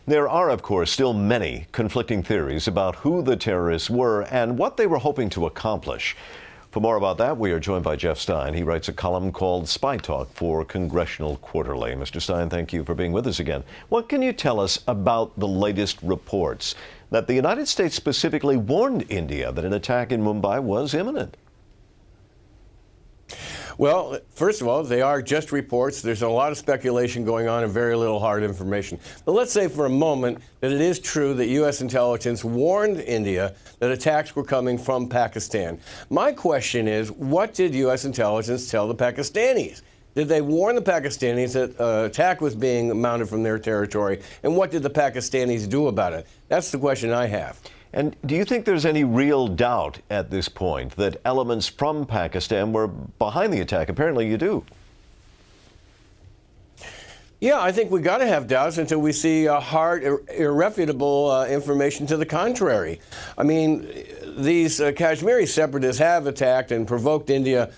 There are, of course, still many conflicting theories about who the terrorists were and what they were hoping to accomplish. For more about that, we are joined by Jeff Stein. He writes a column called Spy Talk for Congressional Quarterly. Mr. Stein, thank you for being with us again. What can you tell us about the latest reports that the United States specifically warned India that an attack in Mumbai was imminent? Well, first of all, they are just reports. There's a lot of speculation going on and very little hard information. But let's say for a moment that it is true that U.S. intelligence warned India that attacks were coming from Pakistan. My question is, what did U.S. intelligence tell the Pakistanis? Did they warn the Pakistanis that an attack was being mounted from their territory? And what did the Pakistanis do about it? That's the question I have. And do you think there's any real doubt at this point that elements from Pakistan were behind the attack? Apparently you do. Yeah, I think we got to have doubts until we see hard, irrefutable information to the contrary. I mean, these Kashmiri separatists have attacked and provoked India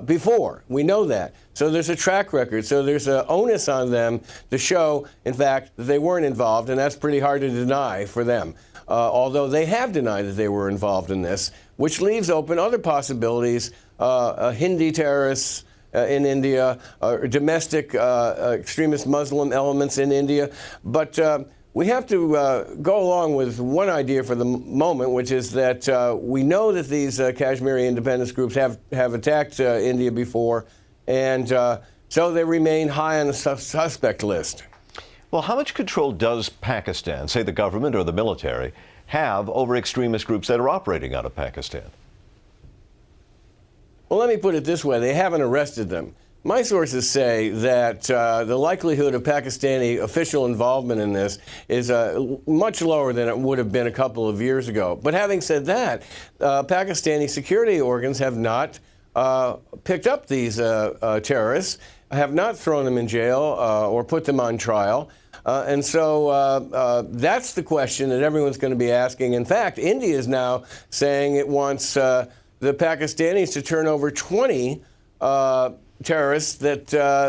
before. We know that. So there's a track record. So there's an onus on them to show, in fact, that they weren't involved, and that's pretty hard to deny for them. Although they have denied that they were involved in this, which leaves open other possibilities, Hindi terrorists in India, domestic extremist Muslim elements in India. But we have to go along with one idea for the moment, which is that we know that these Kashmiri independence groups have attacked India before, and so they remain high on the suspect list. Well, how much control does Pakistan, say the government or the military, have over extremist groups that are operating out of Pakistan? Well, let me put it this way. They haven't arrested them. My sources say that the likelihood of Pakistani official involvement in this is much lower than it would have been a couple of years ago. But having said that, Pakistani security organs have not picked up these terrorists, have not thrown them in jail or put them on trial. And so that's the question that everyone's going to be asking. In fact, India is now saying it wants the Pakistanis to turn over 20 terrorists that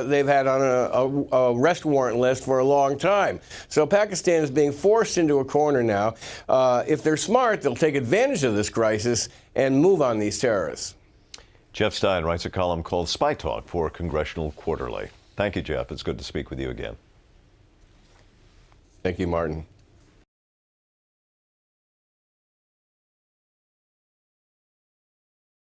they've had on a arrest warrant list for a long time. So Pakistan is being forced into a corner now. If they're smart, they'll take advantage of this crisis and move on these terrorists. Jeff Stein writes a column called Spy Talk for Congressional Quarterly. Thank you, Jeff. It's good to speak with you again. Thank you, Martin.